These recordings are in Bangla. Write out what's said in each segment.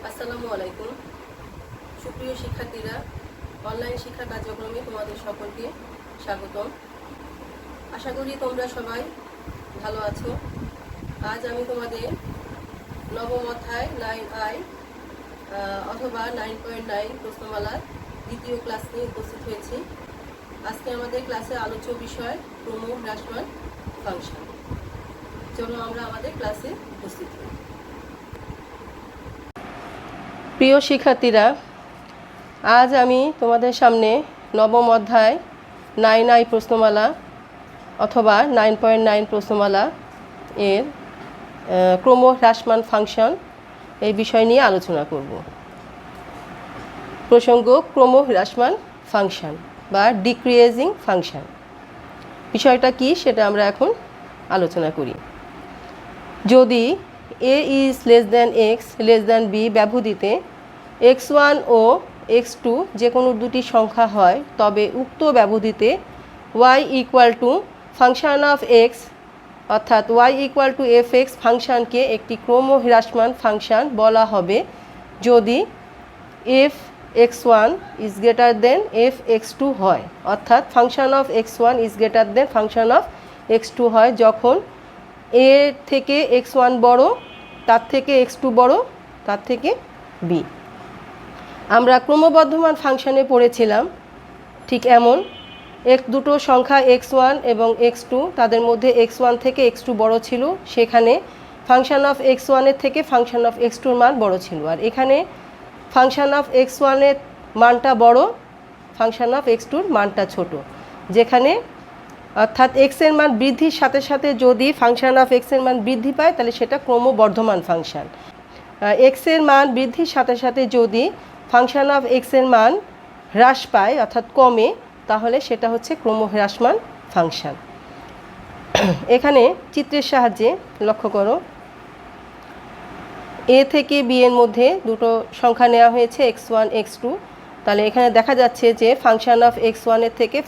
আসসালামু আলাইকুম। সুপ্রিয় শিক্ষার্থীরা, অনলাইন শিক্ষা কার্যক্রমে তোমাদের সকলকে স্বাগতম। আশা করি তোমরা সবাই ভালো আছো। আজ আমি তোমাদের নবম অধ্যায় 9I অথবা 9.9 প্রশ্নমালার দ্বিতীয় ক্লাস নিয়ে উপস্থিত হয়েছি। আজকে আমাদের ক্লাসে আলোচ্য বিষয় ক্রম হ্রাসমান ফাংশন। চলো আমরা আমাদের ক্লাসে উপস্থিত হই। প্রিয় শিক্ষার্থীরা, আজ আমি তোমাদের সামনে নবম অধ্যায় 9I প্রশ্নমালা অথবা 9.9 প্রশ্নমালা এর ক্রম হ্রাসমান ফাংশন এই বিষয় নিয়ে আলোচনা করব। প্রসঙ্গ ক্রম হ্রাসমান ফাংশন বা ডিক্রিজিং ফাংশন। বিষয়টা কি সেটা আমরা এখন আলোচনা করি। যদি a is less than x less than b ব্যবধিতে x1 O x2 যে কোনো দুটি সংখ্যা হয়, তবে উক্ত ব্যবধিতে y equal to function of x অর্থাৎ y ইকুয়াল টু fx ফাংশনকে একটি ক্রম হ্রাসমান ফাংশন বলা হবে যদি f x1 is greater than f x2 হয়, অর্থাৎ function of x1 is greater than function of x2 হয় যখন a থেকে x1 বড়, তার থেকে x2 বড়, তার থেকে b। আমরা ক্রমবর্ধমান ফাংশনে পড়েছিলাম ঠিক এমন দুটো সংখ্যা x1 এবং x2, তাদের মধ্যে x1 থেকে x2 বড় ছিল, সেখানে ফাংশন অফ x1 এর থেকে ফাংশন অফ x2 মান বড় ছিল। আর এখানে ফাংশন অফ x1 এর মানটা বড়, ফাংশন অফ x2 মানটা ছোট, যেখানে অর্থাৎ x এর মান বৃদ্ধির সাথে সাথে যদি ফাংশন অফ x এর মান বৃদ্ধি পায় তাহলে সেটা ক্রমবর্ধমান ফাংশন। x এর মান বৃদ্ধির সাথে সাথে যদি ফাংশন অফ x এর মান হ্রাস পায় অর্থাৎ কমে, তাহলে সেটা হচ্ছে ক্রম হ্রাসমান ফাংশন। এখানে চিত্রের সাহায্যে লক্ষ্য করো, a থেকে b এর মধ্যে দুটো সংখ্যা নেওয়া হয়েছে x1 x2। তাহলে এখানে দেখা যাচ্ছে যে ফাংশন অফ x1 এর থেকে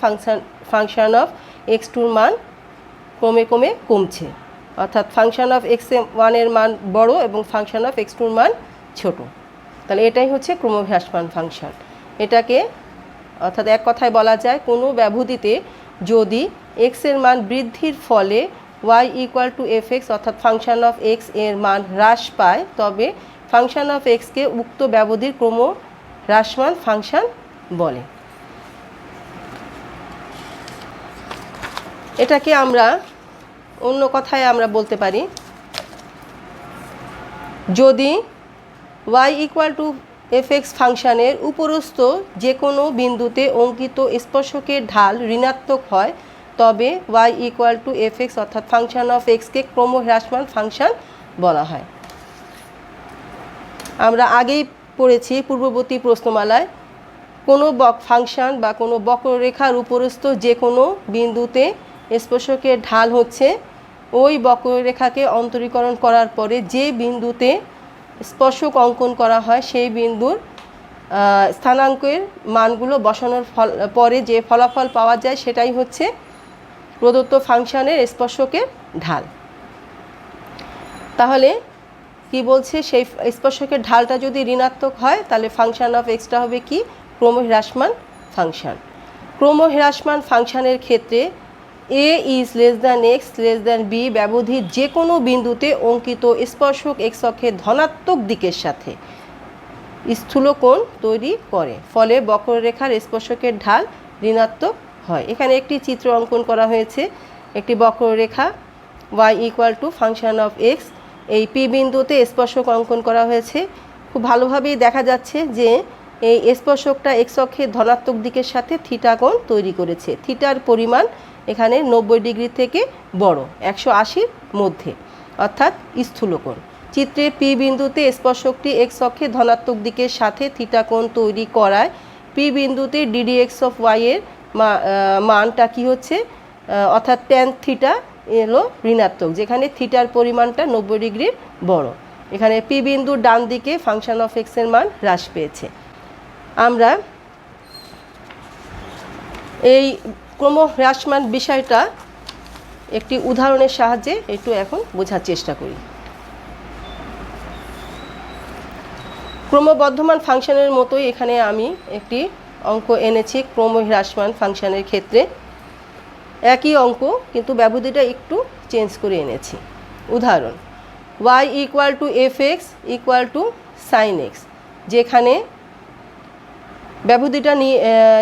ফাংশন অফ x2 মান ক্রমে ক্রমে কমছে, অর্থাৎ ফাংশন অফ x1 এর মান বড় এবং ফাংশন অফ x2 মান ছোট। তাহলে এটাই হচ্ছে ক্রম হ্রাসমান ফাংশন। এটাকে অর্থাৎ এক কথায় বলা যায় কোনো ব্যবধিতে যদি x এর মান বৃদ্ধির ফলে y ইকুয়াল টু fx অর্থাৎ ফাংশন অফ x এর মান হ্রাস পায়, তবে ফাংশন অফ x কে উক্ত ব্যবধির ক্রম হ্রাসমান ফাংশন বলে। এটাকে আমরা অন্য কথায় আমরা বলতে পারি, যদি y ইকুয়াল টু fx ফাংশনের উপরস্থ যে কোনো বিন্দুতে অঙ্কিত স্পর্শকের ঢাল ঋণাত্মক হয়, তবে y ইকুয়াল টু fx অর্থাৎ ফাংশন অফ x কে ক্রম হ্রাসমান ফাংশন বলা হয়। আমরা আগেই পড়েছি পূর্ববর্তী প্রশ্নমালায়, কোনো ফাংশন বা কোনো বক্ররেখার উপরস্থ যে কোনো বিন্দুতে স্পর্শকের ঢাল হচ্ছে ওই বক্ররেখাকে অন্তরীকরণ করার পরে যে বিন্দুতে স্পর্শক অঙ্কন করা হয় সেই বিন্দুর স্থানাঙ্কের মানগুলো বসানোর পরে যে ফলাফল পাওয়া যায় সেটাই হচ্ছে প্রদত্ত ফাংশনের স্পর্শকের ঢাল। তাহলে কি বলছে, সেই স্পর্শকের ঢালটা যদি ঋণাত্মক হয় তাহলে ফাংশন অফ এক্সটা হবে কি ক্রম হ্রাসমান ফাংশন। ক্রম হ্রাসমান ফাংশনের ক্ষেত্রে a is less than x less than b ব্যবধির যে কোনো বিন্দুতে অঙ্কিত স্পর্শক x অক্ষের ধনাত্মক দিকের সাথে স্থূলকোণ তৈরি করে, ফলে বক্ররেখার স্পর্শকের ঢাল ঋণাত্মক হয়। এখানে একটি চিত্র অঙ্কন করা হয়েছে, একটি বক্ররেখা y equal to function of x, এই p বিন্দুতে স্পর্শক অঙ্কন করা হয়েছে। খুব ভালোভাবেই দেখা যাচ্ছে যে এই স্পর্শকটা x অক্ষের ধনাত্মক দিকের সাথে থিটা কোণ তৈরি করেছে। থিটার পরিমাণ এখানে 90 ডিগ্রি থেকে বড়, 180-র মধ্যে, অর্থাৎ স্থূলকোণ। চিত্রে p বিন্দুতে স্পর্শকটি x অক্ষের ধনাত্মক দিকের সাথে থিটা কোণ তৈরি করায় p বিন্দুতে ddx অফ y এর মানটা কি হচ্ছে, অর্থাৎ ট্যান থিটা এলো ঋণাত্মক, যেখানে থিটার পরিমাণটা 90 ডিগ্রির বড়। এখানে p বিন্দুর ডান দিকে ফাংশন অফ x এর মান হ্রাস পেয়েছে। আমরা এই ক্রম হ্রাসমান বিষয়টা একটি উদাহরণের সাহায্যে একটু এখন বোঝার চেষ্টা করি। ক্রমবর্ধমান ফাংশনের মতোই এখানে আমি একটি অঙ্ক এনেছি ক্রমহ্রাসমান ফাংশনের ক্ষেত্রে। একই অঙ্ক কিন্তু ব্যবধিটা একটু চেঞ্জ করে এনেছি। উদাহরণ, y equal to f x equal to sine x, যেখানে ব্যবধিটা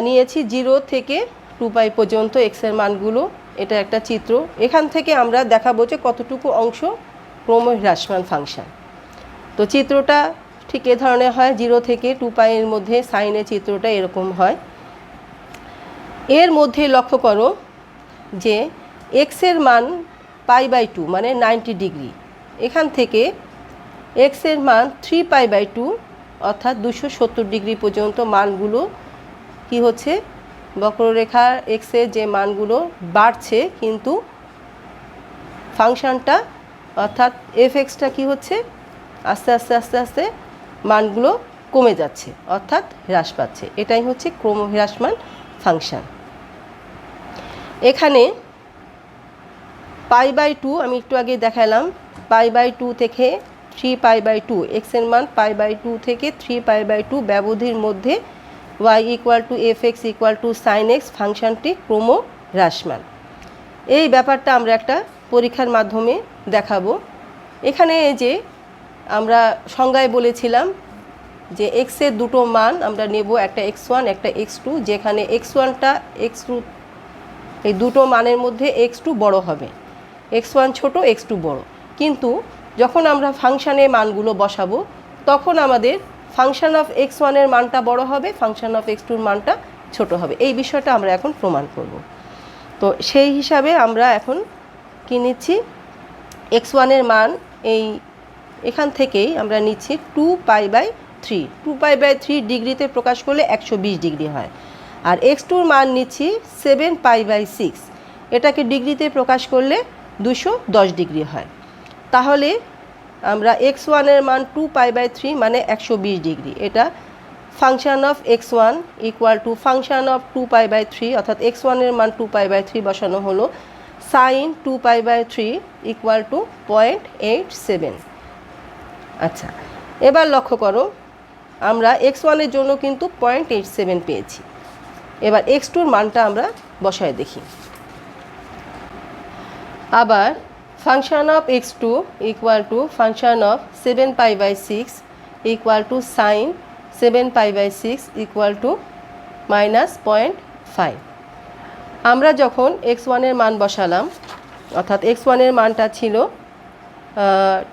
নিয়েছি 0 থেকে 2π পর্যন্ত এক্সের মানগুলো। এটা একটা চিত্র। এখান থেকে আমরা দেখাবো যে কতটুকু অংশ ক্রমহ্রাসমান ফাংশন। তো চিত্রটা ঠিক এ ধরনের হয়, 0 থেকে 2π এর মধ্যে সাইনের চিত্রটা এরকম হয়। এর মধ্যে লক্ষ্য করো যে এক্সের মান π/2 মানে 90 ডিগ্রি, এখান থেকে এক্সের মান 3π/2 অর্থাৎ 270 ডিগ্রি পর্যন্ত মানগুলো কি হচ্ছে, বক্ররেখার এক্সের যে মানগুলো বাড়ছে, কিন্তু ফাংশনটা অর্থাৎ এফ এক্সটা কী হচ্ছে, আস্তে আস্তে আস্তে আস্তে মানগুলো কমে যাচ্ছে অর্থাৎ হ্রাস পাচ্ছে। এটাই হচ্ছে ক্রমহ্রাসমান ফাংশন। এখানে π/2 আমি একটু আগে দেখালাম, π/2 থেকে 3π/2, এক্সের মান π/2 থেকে 3π/2 ব্যবধির মধ্যে y equal to f x equal to sine x ফাংশনটি ক্রমহ্রাসমান। এই ব্যাপারটা আমরা একটা পরীক্ষার মাধ্যমে দেখাবো। এখানে যে আমরা সংজ্ঞায় বলেছিলাম যে এক্সের দুটো মান আমরা নেব, একটা x1 একটা x2, যেখানে x1টা x2 এই দুটো মানের মধ্যে x2 বড় হবে, x1 ছোট x2 বড়। কিন্তু যখন আমরা ফাংশানে মানগুলো বসাবো তখন আমাদের ফাংশন অফ x1 এর মানটা বড় হবে, ফাংশন অফ x2 এর মানটা ছোট হবে। এই বিষয়টা আমরা এখন প্রমাণ করব। তো সেই হিসাবে আমরা এখন কি নিচ্ছি, x1 এর মান এখান থেকেই আমরা নিচ্ছি 2π/3, 2π/3 ডিগ্রিতে প্রকাশ করলে 120 ডিগ্রি হয়। আর x2 এর মান নিচ্ছি 7π/6, এটাকে ডিগ্রিতে প্রকাশ করলে 210 ডিগ্রি হয়। তাহলে আমরা x1 এর মান 2π/3 মানে 120 ডিগ্রি, এটা function of x1 equal to function of 2π/3 অর্থাৎ x1 এর মান 2π/3 বসানো হলো, সাইন 2π/3 ইকুয়াল টু 0.87। আচ্ছা, এবার লক্ষ্য করো আমরা x1 এর জন্য কিন্তু 0.87 পেয়েছি। এবার x2 এর মানটা আমরা বসায় দেখি। আবার function of x2 equal to function of 7π/6 equal to sine 7π/6 equal to -0.5। আমরা যখন x1 এর মান বসালাম, অর্থাৎ x1 এর মানটা ছিল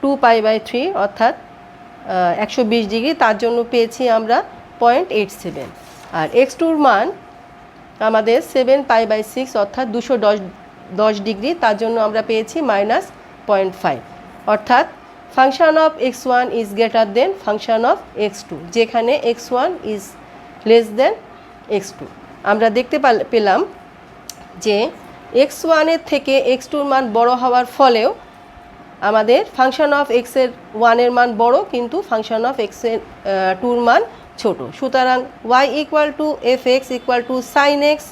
2π/3 অর্থাৎ 120 ডিগ্রি, তার জন্য পেয়েছি আমরা 0.87। আর x2 এর মান আমাদের 7π/6 অর্থাৎ 210 ডিগ্রি, তার জন্য আমরা পেয়েছি -0.5। অর্থাৎ function of x1 is greater then function of x2, যেখানে x1 is less then x2। আমরা দেখতে পেলাম যে x1 এর থেকে x2 এর মান বড় হওয়ার ফলেও আমাদের ফাংশন অফ x এর 1 এর মান বড়, কিন্তু ফাংশন অফ x এর 2 এর মান ছোট। সুতরাং y equal to f x equal to sine x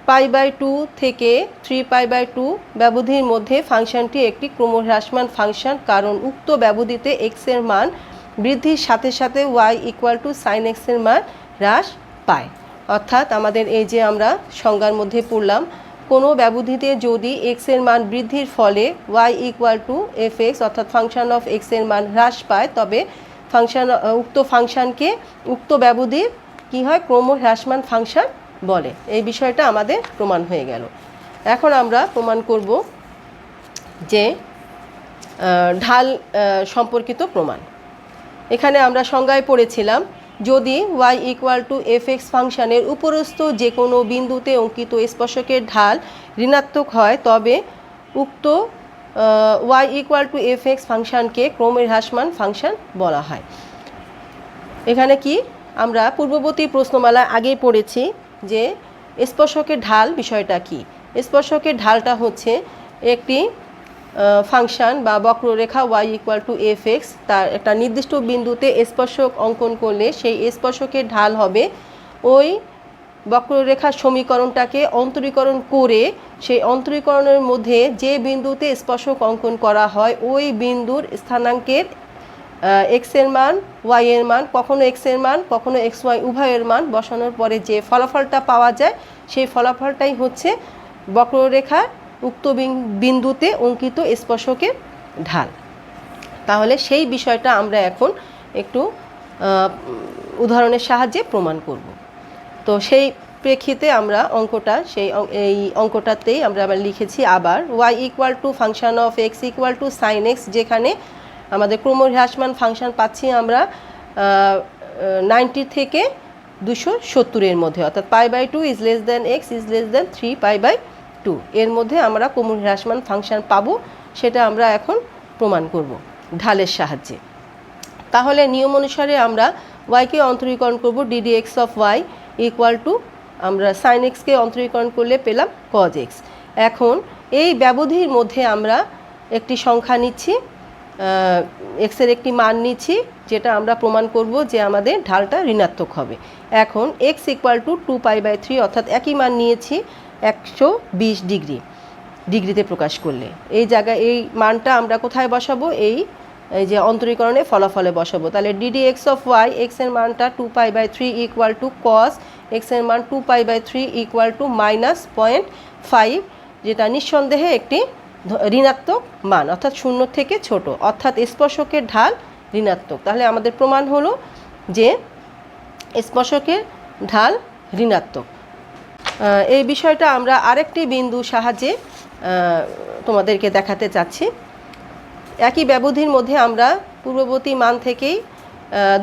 π/2 থেকে 3π/2 ব্যবধির মধ্যে ফাংশনটি একটি ক্রমহ্রাসমান ফাংশন, কারণ উক্ত ব্যবধিতে x এর মান বৃদ্ধির সাথে সাথে y equal to sine x এর মান হ্রাস পায়। অর্থাৎ আমাদের এই যে আমরা সংজ্ঞার মধ্যে পড়লাম, কোনো ব্যবধিতে যদি x এর মান বৃদ্ধির ফলে y equal to f x অর্থাৎ ফাংশন অফ x এর মান হ্রাস পায়, তবে উক্ত ফাংশনকে উক্ত ব্যবধির কি হয়, ক্রমহ্রাসমান ফাংশন বলে। এই বিষয়টা আমাদের প্রমাণ হয়ে গেল। এখন আমরা প্রমাণ করব যে ঢাল সম্পর্কিত প্রমাণ। এখানে আমরা সংজ্ঞায় পড়েছিলাম, যদি y equal to f x ফাংশনের উপরস্থ যে কোনো বিন্দুতে অঙ্কিত স্পর্শকের ঢাল ঋণাত্মক হয়, তবে উক্ত y equal to f x ফাংশনকে ক্রমহ্রাসমান ফাংশন বলা হয়। এখানে কি আমরা পূর্ববর্তী প্রশ্নমালায় আগেই পড়েছি যে স্পর্শকের ঢাল বিষয়টা কি। স্পর্শকের ঢালটা হচ্ছে একটি ফাংশন বা বক্ররেখা y equal to f x, তার একটা নির্দিষ্ট বিন্দুতে স্পর্শক অঙ্কন করলে সেই স্পর্শকের ঢাল হবে ওই বক্ররেখার সমীকরণটাকে অন্তরীকরণ করে সেই অন্তরীকরণের মধ্যে যে বিন্দুতে স্পর্শক অঙ্কন করা হয় ওই বিন্দুর স্থানাঙ্কের এক্স এর মান, ওয়াই এর মান, কখনো এক্স এর মান কখনো এক্স ওয়াই উভয়ের মান বসানোর পরে যে ফলাফলটা পাওয়া যায় সেই ফলাফলটাই হচ্ছে বক্ররেখার উক্ত বিন্দুতে অঙ্কিত স্পর্শকের ঢাল। তাহলে সেই বিষয়টা আমরা এখন একটু উদাহরণের সাহায্যে প্রমাণ করব। তো সেই প্রেক্ষিতে আমরা এই অঙ্কটাতেই আমরা আবার লিখেছি আবার y equal to function of x equal to sine x, যেখানে আমাদের ক্রমহ্রাসমান ফাংশন পাচ্ছি আমরা 90 থেকে 270 মধ্যে, অর্থাৎ π/2 is less than x is less than 3π/2 এর মধ্যে আমরা ক্রমহ্রাসমান ফাংশন পাবো। সেটা আমরা এখন প্রমাণ করব ঢালের সাহায্যে। তাহলে নিয়ম অনুসারে আমরা ওয়াইকে অন্তরীকরণ করব ddx of y equal to আমরা সাইন এক্সকে অন্তরীকরণ করলে পেলাম কজ এক্স। এখন এই ব্যবধির মধ্যে আমরা একটি সংখ্যা নিচ্ছি, এক্সের একটি মান নিচ্ছি, যেটা আমরা প্রমাণ করব যে আমাদের ঢালটা ঋণাত্মক হবে। এখন এক্স ইকুয়াল টু 2π/3 অর্থাৎ একই মান নিয়েছি 120 ডিগ্রিতে প্রকাশ করলে এই জায়গায় এই মানটা আমরা কোথায় বসাবো, এই যে অন্তরীকরণে ফলাফলে বসাবো। তাহলে ddx অফ ওয়াই এক্স এর মানটা 2π/3 ইকুয়াল টু কস এক্স এর মান 2π/3 ইকুয়াল টু -0.5, যেটা নিঃসন্দেহে একটি ঋণাত্মক মান, অর্থাৎ 0 থেকে ছোট, অর্থাৎ স্পর্শকের ঢাল ঋণাত্মক। তাহলে আমাদের প্রমাণ হলো যে স্পর্শকের ঢাল ঋণাত্মক। এই বিষয়টা আমরা আরেকটি বিন্দু সাহায্যে তোমাদেরকে দেখাতে চাচ্ছি। একই ব্যবধির মধ্যে আমরা পূর্ববর্তী মান থেকেই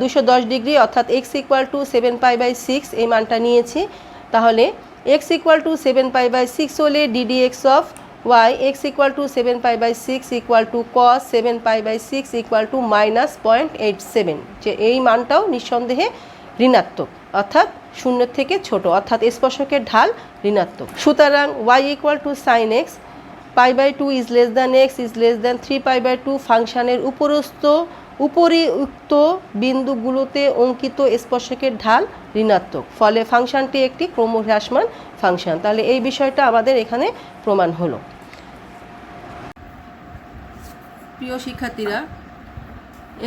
210 ডিগ্রি অর্থাৎ x ইকুয়াল টু 7π/6 এই মানটা নিয়েছি। তাহলে x ইকুয়াল টু 7π/6 হলে ddx অফ y x equal to 7π/6 equal to cos 7π/6 equal to -0.87, যে এই মানটাও নিঃসন্দেহে ঋণাত্মক, অর্থাৎ 0 থেকে ছোট, অর্থাৎ স্পর্শকের ঢাল ঋণাত্মক। সুতরাং y equal to sine x π/2 is less than x is less than 3π/2 ফাংশনের উপরিউক্ত বিন্দুগুলোতে অঙ্কিত স্পর্শকের ঢাল ঋণাত্মক, ফলে ফাংশনটি একটি ক্রমহ্রাসমান ফাংশন। তাহলে এই বিষয়টা আমাদের এখানে প্রমাণ হলো। প্রিয় শিক্ষার্থীরা,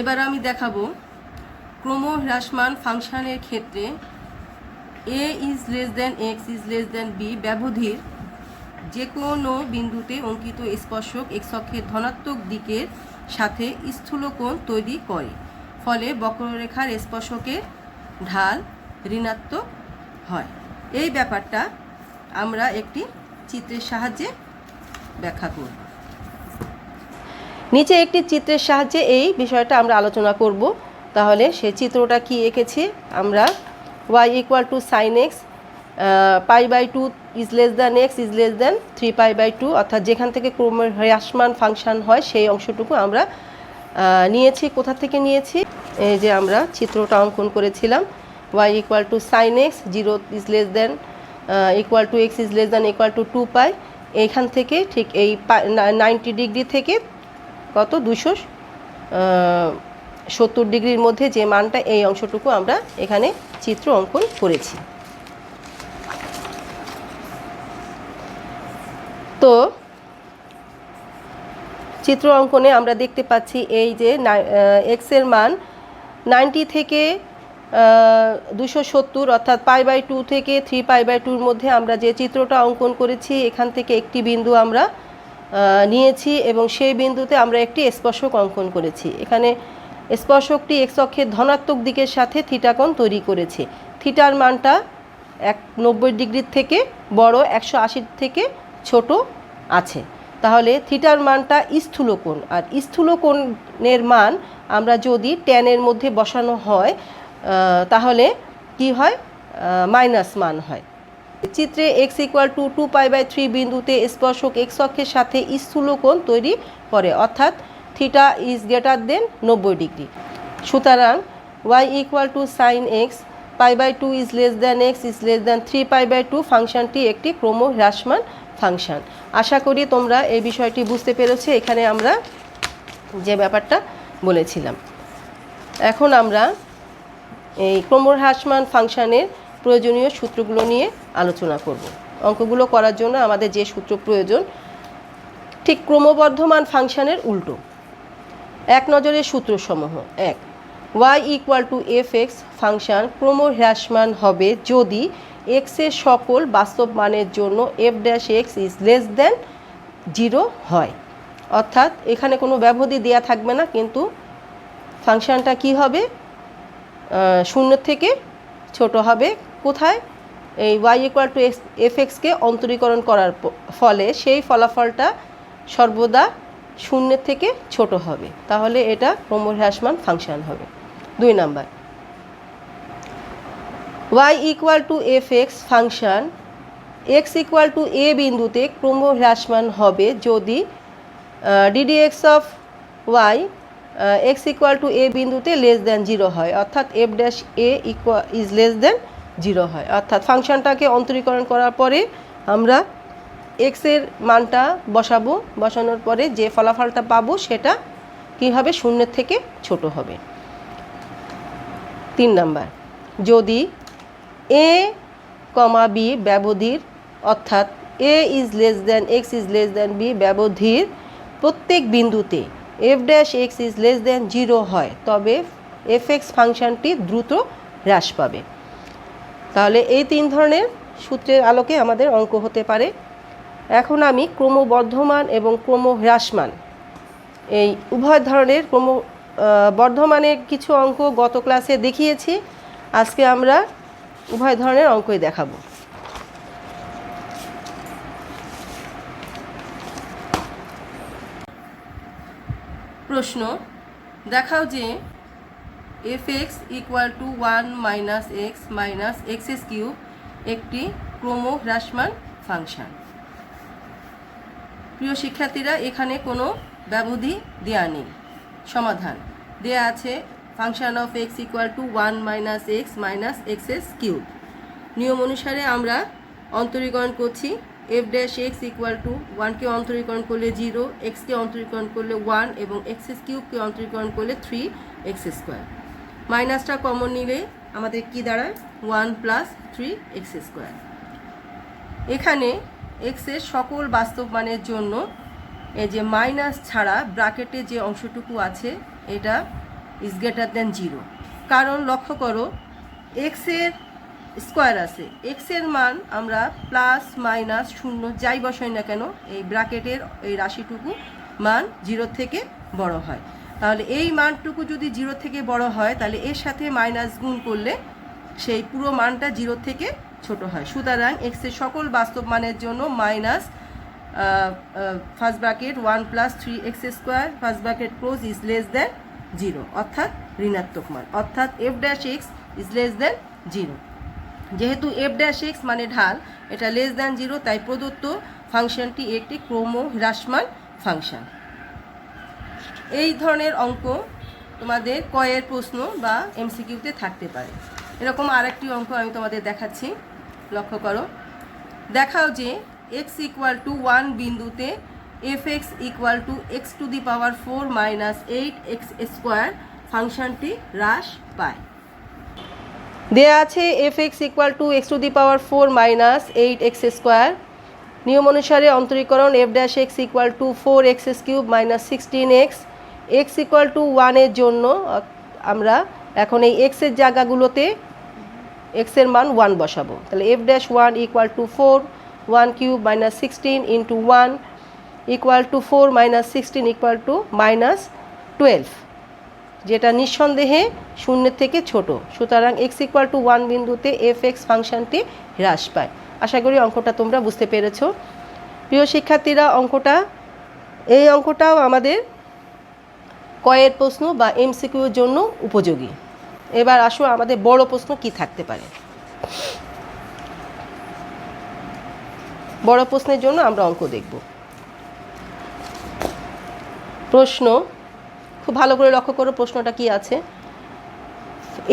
এবার আমি দেখাবো ক্রমহ্রাসমান ফাংশনের ক্ষেত্রে a is less than x is less than b ব্যবধির যে কোনো বিন্দুতে অঙ্কিত স্পর্শক এক্স অক্ষের ধনাত্মক দিকের সাথে স্থূলকোণ তৈরি করে, ফলে বক্ররেখার স্পর্শকের ঢাল ঋণাত্মক হয়। এই ব্যাপারটা আমরা একটি চিত্রের সাহায্যে ব্যাখ্যা করব। নিচে একটি চিত্রের সাহায্যে এই বিষয়টা আমরা আলোচনা করব। তাহলে সেই চিত্রটা কি এঁকেছি আমরা, y equal to sine x π/2 is less than x is less than 3π/2, অর্থাৎ যেখান থেকে ক্রমহ্রাসমান ফাংশন হয় সেই অংশটুকু আমরা নিয়েছি। কোথা থেকে নিয়েছি, এই যে আমরা চিত্রটা অঙ্কন করেছিলাম y equal to sine x 0 is less than equal to x is less than equal to 2π, এইখান থেকে ঠিক এই 90 ডিগ্রি থেকে কত 270 ডিগ্রির মধ্যে যে মানটা, এই অংশটুকু আমরা এখানে চিত্র অঙ্কন করেছি। তো চিত্র অঙ্কনে আমরা দেখতে পাচ্ছি এই যে এক্স এর মান 90 থেকে 270 অর্থাৎ π/2 থেকে 3π/2 মধ্যে আমরা যে চিত্রটা অঙ্কন করেছি, এখান থেকে একটি বিন্দু আমরা নিয়েছি এবং সেই বিন্দুতে আমরা একটি স্পর্শক অঙ্কন করেছি। এখানে স্পর্শকটি এক্স অক্ষের ধনাত্মক দিকের সাথে থিটা কোণ তৈরি করেছে। থিটার মানটা 90 ডিগ্রির থেকে বড়, 180 থেকে ছোট আছে। তাহলে থিটার মানটা স্থূলকোণ, আর স্থূলকোণের মান আমরা যদি ট্যানের মধ্যে বসানো হয় তাহলে কি হয়, মাইনাস মান হয়। চিত্রে এক্স ইকুয়াল টু 2π/3 বিন্দুতে স্পর্শক এক্স অক্ষের সাথে স্থূলকোণ তৈরি করে, অর্থাৎ theta is greater than 90 degree. সুতরাং y equal to sine x π/2 is less than x is less than 3π/2 ফাংশনটি একটি ক্রমহ্রাসমান ফাংশন। আশা করি তোমরা এই বিষয়টি বুঝতে পেরেছো, এখানে আমরা যে ব্যাপারটা বলেছিলাম। এখন আমরা এই ক্রমহ্রাসমান ফাংশনের প্রয়োজনীয় সূত্রগুলো নিয়ে আলোচনা করব। অঙ্কগুলো করার জন্য আমাদের যে সূত্র প্রয়োজন ঠিক ক্রমবর্ধমান ফাংশনের উল্টো। এক নজরে সূত্রসমূহ। এক, y equal to f x function ক্রমহ্রাসমান হবে যদি এক্সের সকল বাস্তব মানের জন্য f dash x is less than 0 হয়। অর্থাৎ এখানে কোনো ব্যবধি দেওয়া থাকবে না, কিন্তু ফাংশনটা কি হবে, শূন্য থেকে ছোট হবে। কোথায়? এই y ইকুয়াল টু এফ এক্সকে অন্তরীকরণ করার ফলে সেই ফলাফলটা সর্বদা শূন্যের থেকে ছোট হবে, তাহলে এটা ক্রমহ্রাসমান ফাংশন হবে। 2 number, y equal to f x function x equal two a বিন্দুতে ক্রমহ্রাসমান হবে যদি ddx অফ y x equal two a বিন্দুতে লেস দেন 0 হয়, অর্থাৎ f dash a is less than 0 হয়। অর্থাৎ ফাংশনটাকে অন্তরীকরণ করার পরে আমরা x এর মানটা বসাবো, বসানোর পরে যে ফলাফলটা পাবো সেটা কী হবে, শূন্যের থেকে ছোট হবে। 3 নাম্বার, যদি a, b ব্যবধির অর্থাৎ a is less then x is less then b ব্যবধির প্রত্যেক বিন্দুতে f dash x is less than 0 হয়, তবে fx ফাংশনটি দ্রুত হ্রাস পাবে। তাহলে এই 3 ধরনের সূত্রের আলোকে আমাদের অঙ্ক হতে পারে। এখন আমি ক্রমবর্ধমান এবং ক্রমহ্রাসমান এই উভয় ধরনের বর্ধমানের কিছু অঙ্ক গত ক্লাসে দেখিয়েছি, আজকে আমরা উভয় ধরনের অঙ্কই দেখাবো। প্রশ্ন, দেখাও যে F x equal to 1 minus x minus x cube একটি ক্রমহ্রাসমান ফাংশন। প্রিয় শিক্ষার্থীরা, এখানে কোনো ব্যবধি দেয়া নেই। সমাধান দেয়া আছে function of x equal to 1 minus x minus x cube. নিয়ম অনুসারে আমরা অন্তরীকরণ করছি। F dash x equal to 1কে অন্তরীকরণ করলে 0, এক্সকে অন্তরীকরণ করলে 1 এবং এক্স কিউবকে অন্তরীকরণ করলে 3x স্কোয়ার। মাইনাসটা কমন নিলে আমাদের কি দাঁড়ায়, 1 প্লাস 3x স্কোয়ার। এখানে এক্সের সকল বাস্তব মানের জন্য এই যে মাইনাস ছাড়া ব্র্যাকেটে যে অংশটুকু আছে এটা ইজ গ্রেটার দেন 0, কারণ লক্ষ্য করো এক্সের স্কোয়ার আছে, এক্সের মান আমরা প্লাস মাইনাস শূন্য যাই বসাই না কেন এই ব্র্যাকেটের এই রাশিটুকু মান 0 থেকে বড় হয়। তাহলে এই মানটুকু যদি 0 থেকে বড় হয় তাহলে এর সাথে মাইনাস গুণ করলে সেই পুরো মানটা 0 থেকে ছোট হয়। সুতরাং এক্সের সকল বাস্তব মানের জন্য minus first bracket 1 plus 3x square first bracket close is less than 0, অর্থাৎ ঋণাত্মক মান, অর্থাৎ F dash x is less than 0। যেহেতু এফ ড্যাশ এক্স মানে ঢাল, এটা লেস দেন 0, তাই প্রদত্ত ফাংশনটি একটি ক্রমহ্রাসমান ফাংশন। এই ধরনের অঙ্ক তোমাদের কয়ের প্রশ্ন বা এমসিকিউতে থাকতে পারে। এরকম আরেকটি অঙ্ক আমি তোমাদের দেখাচ্ছি, লক্ষ্য করো। দেখাও যে x ইকুয়াল টু 1 বিন্দুতে f x equal to x to the power 4 minus 8x square ফাংশনটি হ্রাস পায়। দেয়া আছে f x equal to x to the power 4 minus 8x square. নিয়ম অনুসারে অন্তরীকরণ f dash x equal to 4x cube minus 16x। X equal to 1-এর জন্য আমরা এখন এই এক্সের জায়গাগুলোতে এক্সের মান 1 বসাবো। তাহলে F dash 1 equal to 4 1 cube minus 16 into 1 equal to 4 minus 16 equal to minus 12, যেটা নিঃসন্দেহে শূন্যের থেকে ছোট। সুতরাং এক্স ইকুয়াল টু 1 বিন্দুতে এফ এক্স ফাংশনটি হ্রাস পায়। আশা করি অঙ্কটা তোমরা বুঝতে পেরেছ। প্রিয় শিক্ষার্থীরা, এই অঙ্কটাও আমাদের কয়ের প্রশ্ন বা এমসিকিউর জন্য উপযোগী। এবার আসো আমাদের বড় প্রশ্ন কি থাকতে পারে। বড় প্রশ্নের জন্য আমরা অঙ্ক দেখব। প্রশ্ন খুব ভালো করে লক্ষ্য করো, প্রশ্নটা কি আছে।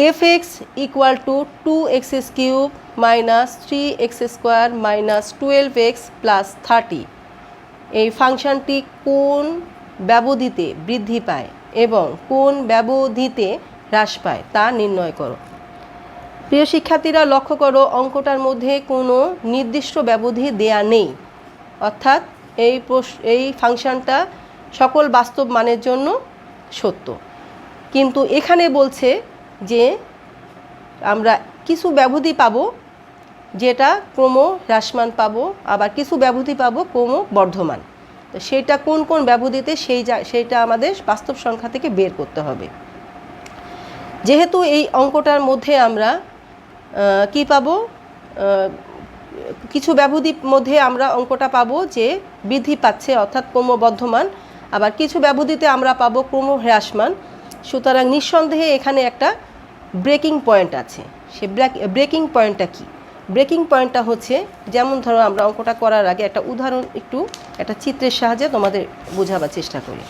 F x equal two 2x cube minus 3x square minus 12x plus 30 এই ফাংশনটি কোন ব্যবধিতে বৃদ্ধি পায় এবং কোন ব্যবধিতে হ্রাস পায় তা নির্ণয় করো। প্রিয় শিক্ষার্থীরা, লক্ষ্য করো অঙ্কটার মধ্যে কোনো নির্দিষ্ট ব্যবধি দেয়া নেই, অর্থাৎ এই ফাংশনটা সকল বাস্তব মানের জন্য সত্য। কিন্তু এখানে বলছে যে আমরা কিছু ব্যবধি পাবো যেটা ক্রম হ্রাসমান পাবো, আবার কিছু ব্যবধি পাবো ক্রম বর্ধমান। তো সেটা কোন কোন ব্যবধিতে সেইটা আমাদের বাস্তব সংখ্যা থেকে বের করতে হবে। যেহেতু এই অঙ্কটার মধ্যে আমরা কি পাবো, কিছু ব্যবধির মধ্যে আমরা অঙ্কটা পাবো যে বৃদ্ধি পাচ্ছে অর্থাৎ ক্রমবর্ধমান, আবার কিছু ব্যবধিতে আমরা পাবো ক্রম হ্রাসমান। সুতরাং নিঃসন্দেহে এখানে একটা ব্রেকিং পয়েন্ট আছে। সে ব্রেকিং পয়েন্টটা কি? ব্রেকিং পয়েন্টটা হচ্ছে, যেমন ধরো আমরা অঙ্কটা করার আগে একটা উদাহরণ একটু একটা চিত্রের সাহায্যে তোমাদের বোঝাবার চেষ্টা করি।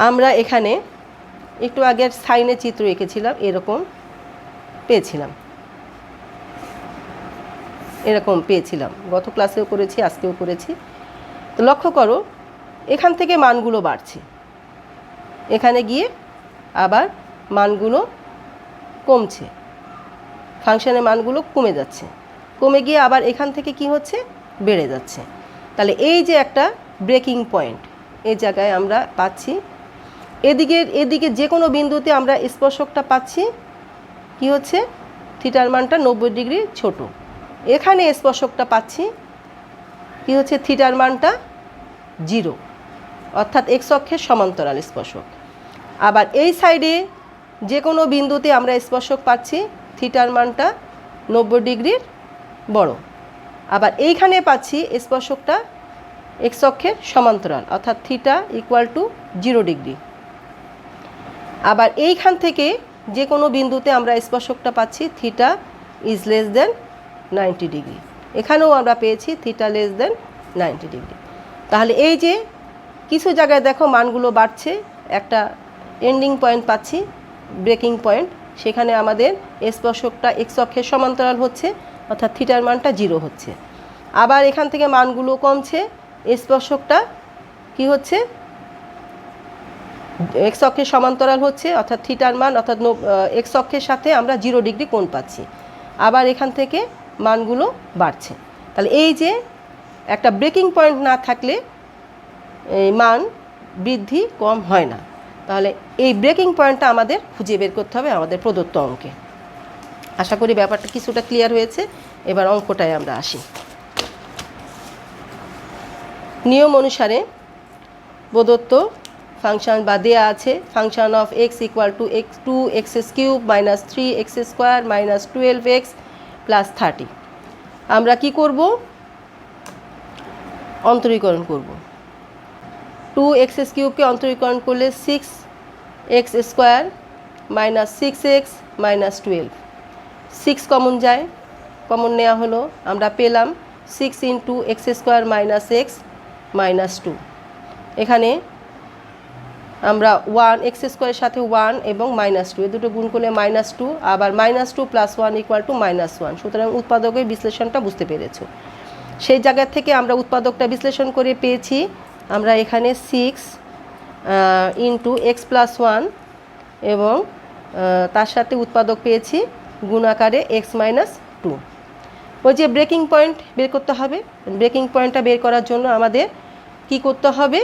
আমরা এখানে একটু আগের সাইনের চিত্র এঁকেছিলাম, এরকম পেয়েছিলাম গত ক্লাসেও করেছি, আজকেও করেছি। তো লক্ষ্য করো এখান থেকে মানগুলো বাড়ছে, এখানে গিয়ে আবার মানগুলো কমছে, ফাংশনের মানগুলো কমে যাচ্ছে, কমে গিয়ে আবার এখান থেকে কি হচ্ছে, বেড়ে যাচ্ছে। তাহলে এই যে একটা ব্রেকিং পয়েন্ট, এই জায়গায় আমরা পাচ্ছি। এদিকে যে কোনো বিন্দুতে আমরা স্পর্শকটা পাচ্ছি কি হচ্ছে, থিটার মানটা 90 ডিগ্রি ছোট। এখানে স্পর্শকটা পাচ্ছি কি হচ্ছে, থিটার মানটা 0, অর্থাৎ এক্স অক্ষের সমান্তরাল স্পর্শক। আবার এই সাইডে যে কোনো বিন্দুতে আমরা স্পর্শক পাচ্ছি থিটার মানটা 90 ডিগ্রির বড়। আবার এইখানে পাচ্ছি স্পর্শকটা এক্স অক্ষের সমান্তরাল, অর্থাৎ থিটা ইকুয়াল টু 0 ডিগ্রি। আবার এইখান থেকে যে কোনো বিন্দুতে আমরা স্পর্শকটা পাচ্ছি theta is less then 90 degree. এখানেও আমরা পেয়েছি থিটা লেস দেন 90 ডিগ্রি। তাহলে এই যে কিছু জায়গায় দেখো মানগুলো বাড়ছে, একটা এন্ডিং পয়েন্ট পাচ্ছি, ব্রেকিং পয়েন্ট, সেখানে আমাদের স্পর্শকটা এক্স অক্ষের সমান্তরাল হচ্ছে, অর্থাৎ থিটার মানটা 0 হচ্ছে। আবার এখান থেকে মানগুলো কমছে, স্পর্শকটা কি হচ্ছে, এক্স অক্ষের সমান্তরাল হচ্ছে, অর্থাৎ থিটার মান অর্থাৎ এক্স অক্ষের সাথে আমরা 0 ডিগ্রি কোণ পাচ্ছি। আবার এখান থেকে মানগুলো বাড়ছে। তাহলে এই যে একটা ব্রেকিং পয়েন্ট না থাকলে এই মান বৃদ্ধি কম হয় না। তাহলে এই ব্রেকিং পয়েন্টটা আমাদের খুঁজে বের করতে হবে আমাদের প্রদত্ত অঙ্কে। আশা করি ব্যাপারটা কিছুটা ক্লিয়ার হয়েছে। এবার অঙ্কটায় আমরা আসি। নিয়ম অনুসারে প্রদত্ত ফাংশন বা দেয়া আছে function of x equal two x2 x³ minus 3x² minus 12x plus 30। আমরা কি করব, অন্তরীকরণ করব। 2x³ অন্তরীকরণ করলে 6x² minus 6x minus 12, 6 common যায়, কমন নেওয়া হলো, আমরা পেলাম 6 into x² minus x minus 2। এখানে আমরা 1 x² সাথে 1 এবং -2 এই দুটো গুণ করলে -2, আবার -2 প্লাস 1 ইকুয়াল টু -1। সুতরাং উৎপাদকের বিশ্লেষণটা বুঝতে পেরেছো। সেই জায়গা থেকে আমরা উৎপাদকটা বিশ্লেষণ করে পেয়েছি আমরা এখানে 6 ইন্টু এক্স প্লাস 1 এবং তার সাথে উৎপাদক পেয়েছি গুণাকারে x মাইনাস 2। ওই যে ব্রেকিং পয়েন্ট বের করতে হবে, ব্রেকিং পয়েন্টটা বের করার জন্য আমাদের কি করতে হবে,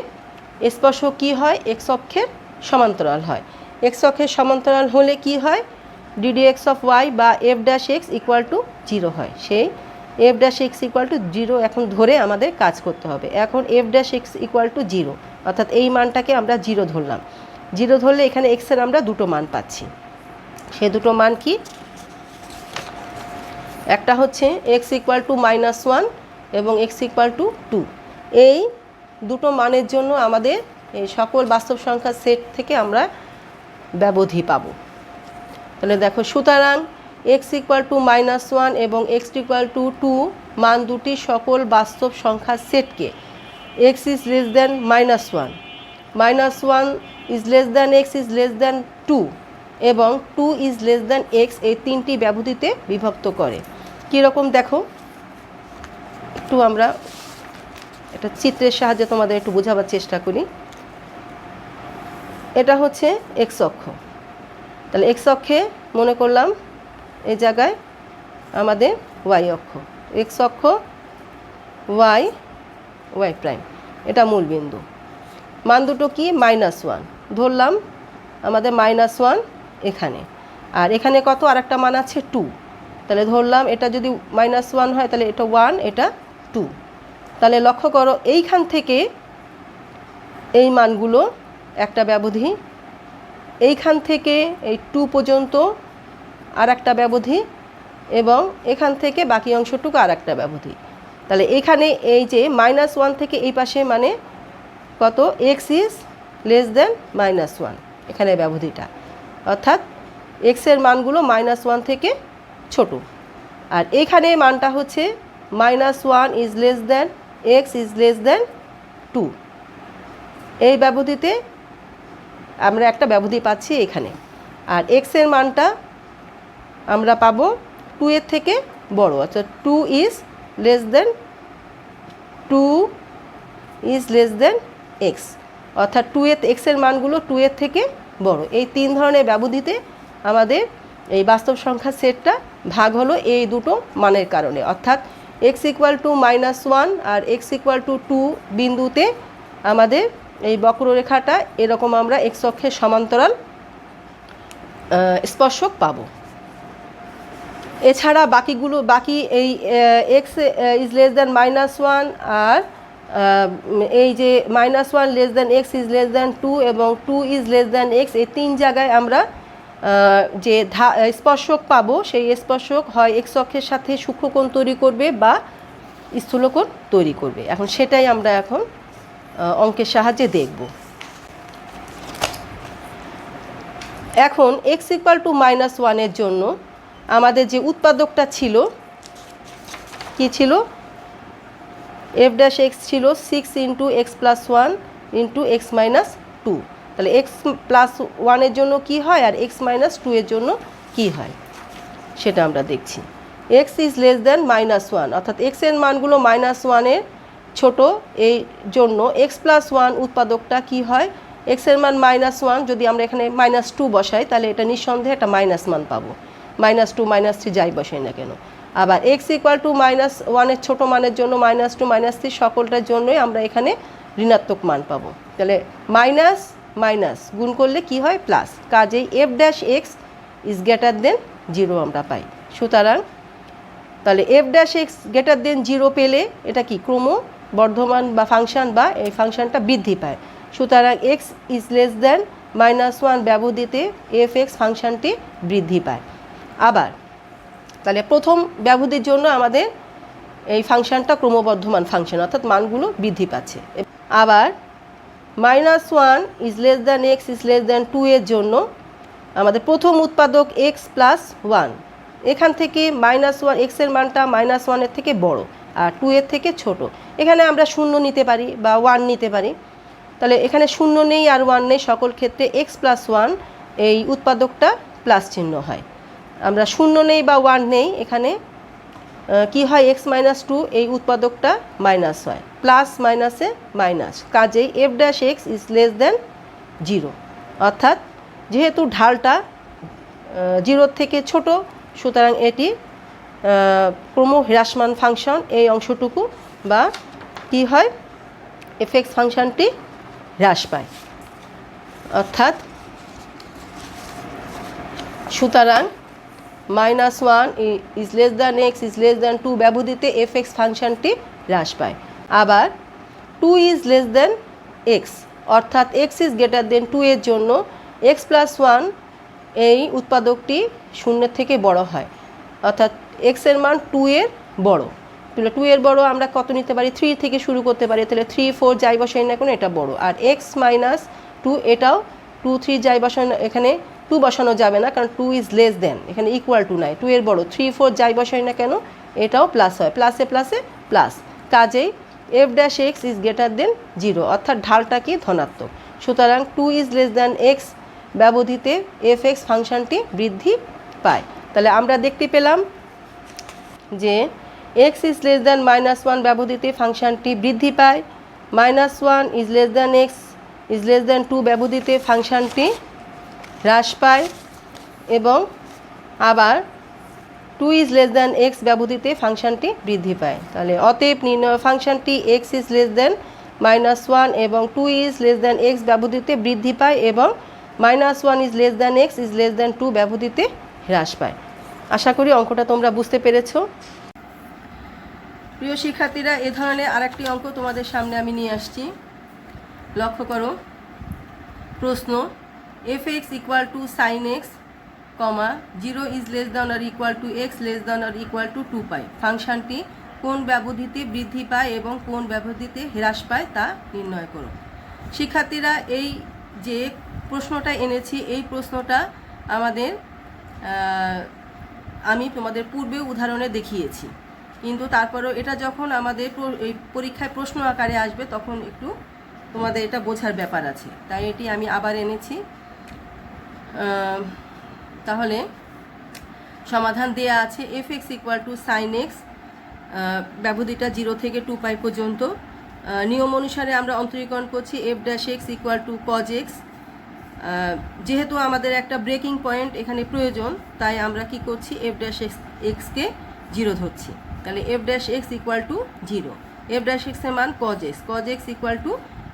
স্পর্শক কি হয়, এক্স অক্ষের সমান্তরাল হয়। এক্স অক্ষের সমান্তরাল হলে কি হয়, ddx অফ y বা f dash x equal two 0 হয়। সেই f dash x equal two 0 এখন ধরে আমাদের কাজ করতে হবে। এখন f dash x equal two 0, অর্থাৎ এই মানটাকে আমরা 0 ধরলাম। 0 ধরলে এখানে x এর আমরা দুটো মান পাচ্ছি। সে দুটো মান কি, একটা হচ্ছে x ইকুয়াল টু -1 এবং x ইকুয়াল টু 2। এই দুটো মানের জন্য আমাদের এই সকল বাস্তব সংখ্যার সেট থেকে আমরা ব্যবধি পাবো। তাহলে দেখো, সুতরাং x ইকুয়াল টু -1 এবং x ইকুয়াল টু 2 মান দুটি সকল বাস্তব সংখ্যার সেটকে x is less than -1, -1 is less than x is less than 2 এবং 2 ইজ লেস দ্যান x, এই তিনটি ব্যবধিতে বিভক্ত করে। কীরকম দেখো, একটু আমরা একটা চিত্রের সাহায্যে তোমাদের একটু বোঝাবার চেষ্টা করি। এটা হচ্ছে এক্স অক্ষ। তাহলে এক্স অক্ষে মনে করলাম এই জায়গায় আমাদের ওয়াই অক্ষ, এক্স অক্ষ ওয়াই প্রাইম, এটা মূল বিন্দু। মান দুটো কি, -1 ধরলাম আমাদের -1 এখানে, আর এখানে কত আরেকটা মান আছে 2, তাহলে ধরলাম এটা যদি -1 হয় তাহলে এটা 1, এটা 2। তাহলে লক্ষ্য করো এইখান থেকে এই মানগুলো একটা ব্যবধি, এইখান থেকে এই 2 পর্যন্ত আর একটা ব্যবধি, এবং এখান থেকে বাকি অংশটুকু আর একটা ব্যবধি। তাহলে এখানে এই যে -1 থেকে এই পাশে মানে কত, x ইজ লেস দেন -1, এখানে ব্যবধিটা, অর্থাৎ x এর মানগুলো -1 থেকে ছোট। আর এইখানে মানটা হচ্ছে -1 is less then x is less দেন 2। এই ব্যবধিতে আমরা একটা ব্যবধি পাচ্ছি এখানে। আর x এর মানটা আমরা পাবো 2 এর থেকে বড়, অর্থাৎ 2 ইজ লেস দেন x, অর্থাৎ 2 এর x এর মানগুলো 2 এর থেকে বড়। এই 3 ধরনের ব্যবধিতে আমাদের এই বাস্তব সংখ্যার সেটটা ভাগ হলো এই দুটো মানের কারণে, অর্থাৎ x = -1 আর x = 2 বিন্দুতে আমাদের এই বক্ররেখাটা এরকম আমরা x অক্ষের সমান্তরাল স্পর্শক পাবো। এছাড়া বাকি এই x ইজ লেস দেন -1 আর এই যে -1 less than x is less দেন 2 এবং 2 ইজ লেস দেন x, এই 3 জায়গায় আমরা যে স্পর্শক পাবো সেই স্পর্শক হয় x অক্ষের সাথে সূক্ষ্মকোণ তৈরি করবে বা স্থূলকোণ তৈরি করবে। এখন সেটাই আমরা এখন অঙ্কের সাহায্যে দেখব। এখন x = -1 এর জন্য আমাদের যে উৎপাদকটা ছিল কি ছিল, f' ছিল 6 × x + 1 × x - 2। তাহলে x + 1 এর জন্য কি হয় আর x - 2 এর জন্য কি হয় সেটা আমরা দেখছি। x ইজ লেস দেন -1, অর্থাৎ x এর মানগুলো -1 এর ছোট, এই জন্য x + 1 উৎপাদকটা কি হয়, x এর মান -1, যদি আমরা এখানে -2 বসাই তাহলে এটা নিঃসন্দেহে একটা মাইনাস মান পাবো, -2 -3 যাই বসাই না কেন। আবার x = -1 এর ছোটো মানের জন্য -2 -3 সকলটার জন্যই আমরা এখানে ঋণাত্মক মান পাবো। তাহলে মাইনাস মাইনাস গুণ করলে কি হয় প্লাস, কাজেই f' ইজ গ্রেটার দেন 0 আমরা পাই। সুতরাং তাহলে f' গ্রেটার দেন 0 পেলে এটা কি ক্রমবর্ধমান বা ফাংশন, বা এই ফাংশনটা বৃদ্ধি পায়। সুতরাং x is less then -1 ব্যবধিতে f(x) ফাংশনটি বৃদ্ধি পায়। আবার তাহলে প্রথম ব্যবধির জন্য আমাদের এই ফাংশনটা ক্রমবর্ধমান ফাংশন, অর্থাৎ মানগুলো বৃদ্ধি পাচ্ছে। আবার -1 is less then x is less দেন 2 এর জন্য আমাদের প্রথম উৎপাদক x + 1, এখান থেকে -1 x এর মানটা -1 এর থেকে বড় আর 2 এর থেকে ছোট। এখানে আমরা 0 নিতে পারি বা 1 নিতে পারি। তাহলে এখানে 0 নেই আর 1 নেই, সকল ক্ষেত্রে x + 1 এই উৎপাদকটা প্লাস চিহ্ন হয়। আমরা 0 নেই বা 1 নেই, এখানে কি হয় x - 2 এই উৎপাদকটা মাইনাস হয়, প্লাস মাইনাসে মাইনাস, কাজেই f' ইজ লেস দেন 0, অর্থাৎ যেহেতু ঢালটা 0 থেকে ছোট সুতরাং এটি ক্রমহ্রাসমান ফাংশন, এই অংশটুকু বা কি হয় f(x) ফাংশনটি হ্রাস পায়। অর্থাৎ সুতরাং -1 is less then x is less then 2 ব্যবধিতে f(x) ফাংশনটি হ্রাস পায়। আবার 2 ইজ লেস দেন x, অর্থাৎ x ইজ গ্রেটার দেন 2 এর জন্য x + 1 এই উৎপাদকটি 0 থেকে বড় হয়, অর্থাৎ x এর মান 2 এর বড়। 2 এর বড় আমরা কত নিতে পারি, 3 থেকে শুরু করতে পারি, তাহলে 3 4 যাই বসাই না কেন এটা বড়। আর x - 2 এটাও 2 3 যাই বসানো, এখানে 2 বসানো যাবে না কারণ 2 ইজ লেস দেন, এখানে ইকুয়াল টু নাই, 2 এর বড়। 3 4 যাই বসাই না কেন এটাও প্লাস হয়, প্লাসে প্লাসে প্লাস, কাজেই f' ইজ গ্রেটার দেন 0, অর্থাৎ ঢালটা কি ধনাত্মক। সুতরাং 2 is less then x ব্যবধিতে f(x) ফাংশনটি বৃদ্ধি পায়। তাহলে আমরা দেখতে পেলাম যে x ইজ লেস দেন -1 ব্যবধিতে ফাংশনটি বৃদ্ধি পায়, -1 is less then x is less দেন 2 ব্যবধিতে ফাংশনটি হ্রাস পায়, এবং আবার 2 ইজ লেস দেন x ব্যবধিতে ফাংশনটি বৃদ্ধি পায়। তাহলে অতএব নির্ণয় ফাংশনটি x ইজ লেস দেন -1 এবং 2 ইজ লেস দ্যান এক্স ব্যবধিতে বৃদ্ধি পায় এবং -1 is less than x is less than 2 ব্যবধিতে হ্রাস পায়। আশা করি অঙ্কটা তোমরা বুঝতে পেরেছো। প্রিয় শিক্ষার্থীরা, এ ধরনের আরেকটি অঙ্ক তোমাদের সামনে আমি নিয়ে আসছি। লক্ষ্য করো, প্রশ্ন fx equal to sine x, 0 is less than or equal to x less than or equal to 2 pi ফাংশনটি কোন ব্যবধিতে বৃদ্ধি পায় এবং কোন ব্যবধিতে হ্রাস পায় তা নির্ণয় করো। শিক্ষার্থীরা, এই যে প্রশ্নটা এনেছি এই প্রশ্নটা আমাদের আমি তোমাদের পূর্বে উদাহরণে দেখিয়েছি, কিন্তু তারপরেও এটা যখন আমাদের এই পরীক্ষায় প্রশ্ন আকারে আসবে তখন একটু তোমাদের এটা বোঝার ব্যাপার আছে, তাই এটি আমি আবার এনেছি। তাহলে সমাধান দেয়া আছে fx equal to sine x, ব্যবধিটা 0 থেকে 2 পাই পর্যন্ত। নিয়ম অনুসারে আমরা অন্তরীকরণ করছি f dash x equal to cos x. যেহেতু আমাদের একটা ব্রেকিং পয়েন্ট এখানে প্রয়োজন, তাই আমরা কি করছি f ড্যাশ এক্সকে 0 ধরছি। তাহলে f dash x equal two 0, f dash এক্সের মান কজ এক্স ইকুয়াল টু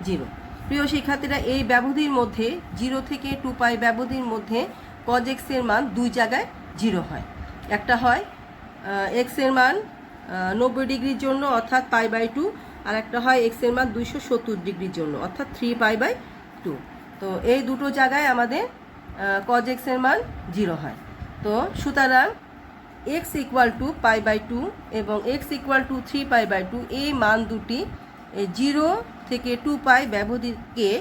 0। প্রিয় শিক্ষার্থীরা, এই ব্যবধির মধ্যে 0 থেকে 2 পাই ব্যবধির মধ্যে কজ এক্সের মান দুই জায়গায় 0 হয়। একটা হয় এক্সের মান 90 ডিগ্রির জন্য অর্থাৎ π/2, আর একটা হয় এক্সের মান 270 ডিগ্রির জন্য অর্থাৎ 3π/2। তো এই দুটো জায়গায় আমাদের কজ এক্সের মান 0 হয়। তো সুতরাং এক্স ইকুয়াল টু π/2 এবং এক্স ইকুয়াল টু 3π/2 এই মান দুটি 0 থেকে 2 পাই ব্যবধিকে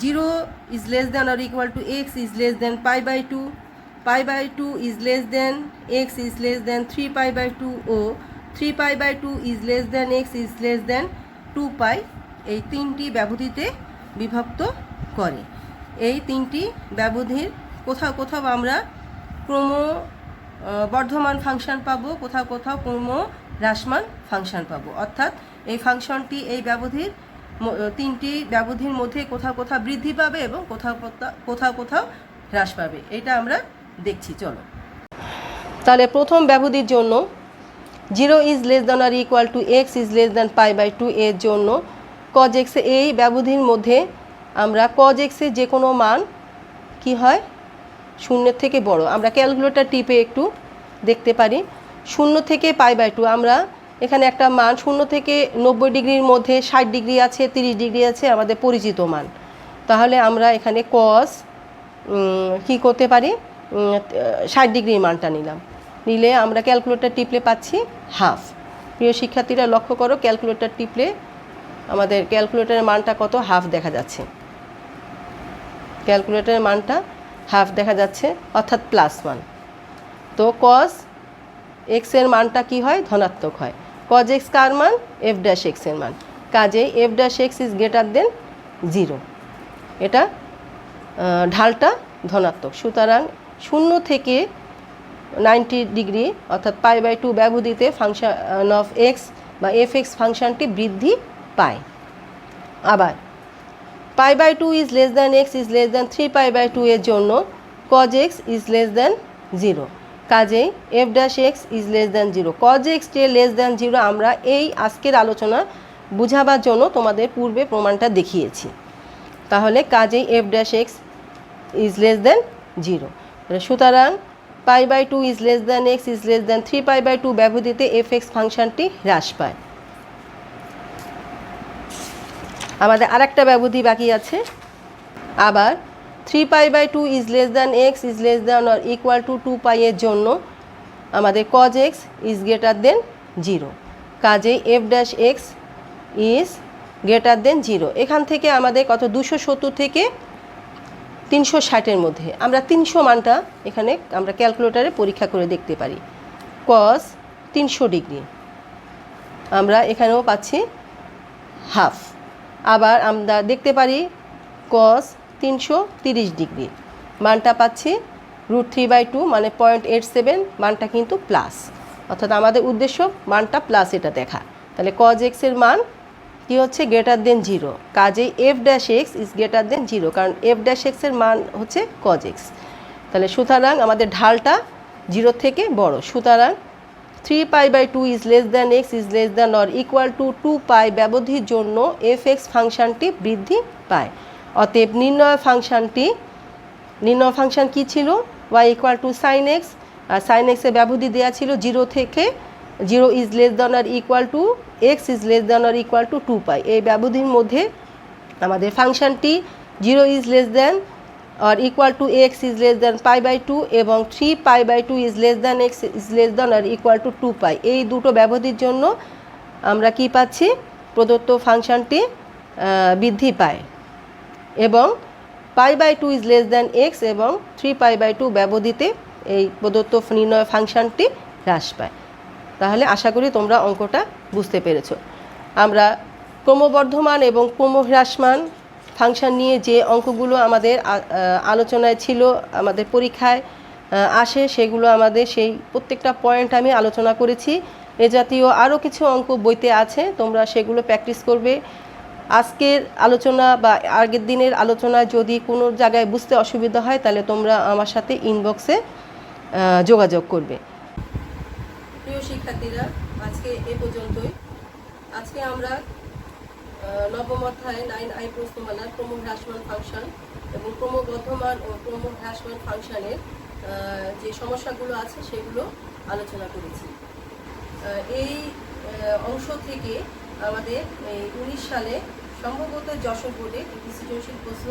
0 is less than or equal to x is less than π/2, π/2 is less than x is less than 3π/2 ও 3π/2 is less than x is less than 2 pi, এই তিনটি ব্যবধিতে বিভক্ত করে। এই তিনটি ব্যবধির কোথাও কোথাও আমরা ক্রম বর্ধমান ফাংশন পাবো, কোথাও কোথাও ক্রম হ্রাসমান ফাংশন পাবো, অর্থাৎ এই ফাংশনটি এই ব্যবধির তিনটি ব্যবধির মধ্যে কোথাও কোথাও বৃদ্ধি পাবে এবং কোথাও কোথাও হ্রাস পাবে। এটা আমরা দেখছি, চলো। তাহলে প্রথম ব্যবধির জন্য 0 ইজ লেস দ্যান আর equal to x is less than π/2 এর জন্য কজ এক্স, এই ব্যবধির মধ্যে আমরা কজ এক্সের যে কোনো মান কি হয় 0 থেকে বড়। আমরা ক্যালকুলেটর টিপে একটু দেখতে পারি 0 থেকে π/2 আমরা এখানে একটা মান 0 থেকে 90 ডিগ্রির মধ্যে 60 ডিগ্রি আছে, 30 ডিগ্রি আছে, আমাদের পরিচিত মান। তাহলে আমরা এখানে কজ কি করতে পারি 60 ডিগ্রির মানটা নিলে আমরা ক্যালকুলেটর টিপলে পাচ্ছি হাফ। প্রিয় শিক্ষার্থীরা, লক্ষ্য করো, ক্যালকুলেটর টিপলে আমাদের ক্যালকুলেটরের মানটা কত, হাফ দেখা যাচ্ছে। ক্যালকুলেটরের মানটা হাফ দেখা যাচ্ছে অর্থাৎ +1। তো কজ এক্সের মানটা কি হয়, ধনাত্মক হয়। কজ এক্স কার মান, এফ ড্যাশ এক্সের মান, কাজেই f dash x is greater than 0, এটা ঢালটা ধনাত্মক। সুতরাং 0 থেকে 90 ডিগ্রি অর্থাৎ π/2 ব্যবধিতে ফাংশন অফ এক্স বা এফ এক্স ফাংশনটি বৃদ্ধি পায়। আবার π/2 is less than x is less than 3π/2 এর জন্য cos x is less than 0, কাজেই f dash x is less than 0। Cos x যে লেস দ্যান 0 আমরা এই আজকের আলোচনা বোঝাবার জন্য তোমাদের পূর্বে প্রমাণটা দেখিয়েছি। তাহলে কাজেই f dash x is less than 0। সুতরাং π/2 is less than x is less than 3π/2 ব্যবধিতে এফ এক্স ফাংশনটি হ্রাস পায়। আমাদের আরেকটা ব্যবধি বাকি আছে। আবার 3π/2 is less than x is less than or equal to 2 pi এর জন্য আমাদের cos x is greater than 0, কাজেই f dash x is greater than 0। এখান থেকে আমাদের কত, 270 থেকে 360-এর মধ্যে আমরা 300 মানটা এখানে আমরা ক্যালকুলেটরে পরীক্ষা করে দেখতে পারি। কজ 300 ডিগ্রি আমরা এখানেও পাচ্ছি হাফ। আবার আমরা দেখতে পারি কজ 330 ডিগ্রি মানটা পাচ্ছি √3/2 মানে 0.87, মানটা কিন্তু প্লাস, অর্থাৎ আমাদের উদ্দেশ্য মানটা প্লাস এটা দেখা। তাহলে কজ এক্সের মান কি হচ্ছে, গ্রেটার দেন 0, কাজেই f dash x is greater than 0, কারণ এফ ড্যাশ এক্সের মান হচ্ছে কজ এক্স। তাহলে সুতরাং আমাদের ঢালটা 0 থেকে বড়, সুতরাং 3π/2 is less than x is less than or equal to 2π ব্যবধির জন্য এফ(x) ফাংশনটি বৃদ্ধি পায়। অতএব নির্ণয় ফাংশন কি ছিল? y equal to sine x, আর সাইন এক্সের ব্যবধি দেওয়া ছিল 0 থেকে 0 is less than or equal to x is less than or equal to 2π। এই ব্যবধির মধ্যে আমাদের ফাংশনটি 0 is less than or equal to x is less than π/2 এবং 3π/2 is less than x is less than or equal to 2π। এই দুটো ব্যবধির জন্য আমরা কি পাচ্ছি? প্রদত্ত ফাংশনটি বৃদ্ধি পায় এবং π/2 ইজ লেস দ্যান এক্স এবং 3π/2 ব্যবধিতে এই প্রদত্ত নির্ণয় ফাংশনটি হ্রাস পায়। তাহলে আশা করি তোমরা অঙ্কটা বুঝতে পেরেছো। আমরা ক্রমবর্ধমান এবং ক্রমহ্রাসমান ফাংশন নিয়ে যে অঙ্কগুলো আমাদের আলোচনায় ছিল, আমাদের পরীক্ষায় আসে, সেগুলো আমাদের সেই প্রত্যেকটা পয়েন্ট আমি আলোচনা করেছি। এ জাতীয় আরও কিছু অঙ্ক বইতে আছে, তোমরা সেগুলো প্র্যাকটিস করবে। আজকের আলোচনা বা আগের দিনের আলোচনায় যদি কোনো জায়গায় বুঝতে অসুবিধা হয় তাহলে তোমরা আমার সাথে ইনবক্সে যোগাযোগ করবে। প্রিয় শিক্ষার্থীরা, আজকে এ পর্যন্তই। আজকে আমরা নবম অধ্যায়ে 9i প্রশ্নমালার ক্রমহ্রাসমান ফাংশন এবং ক্রমবর্ধমান ও ক্রমহ্রাসমান ফাংশনের যে সমস্যাগুলো আছে সেগুলো আলোচনা করেছি। এই অংশ থেকে আমাদের 19 সালে সম্ভবত যশোর বোর্ডে একটি সৃজনশীল প্রশ্ন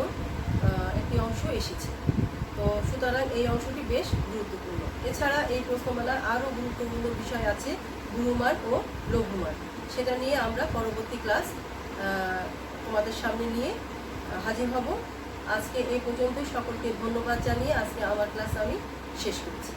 একটি অংশ এসেছে। তো সুতরাং এই অংশটি বেশ গুরুত্বপূর্ণ। এছাড়া এই প্রশ্নমালার আরও গুরুত্বপূর্ণ বিষয় আছে, গুরুমান ও লঘুমান। সেটা নিয়ে আমরা পরবর্তী ক্লাস তোমাদের সামনে নিয়ে হাজির হব। আজকে এই পর্যন্তই। সকলকে ধন্যবাদ জানিয়ে আজকে আমার ক্লাস আমি শেষ করছি।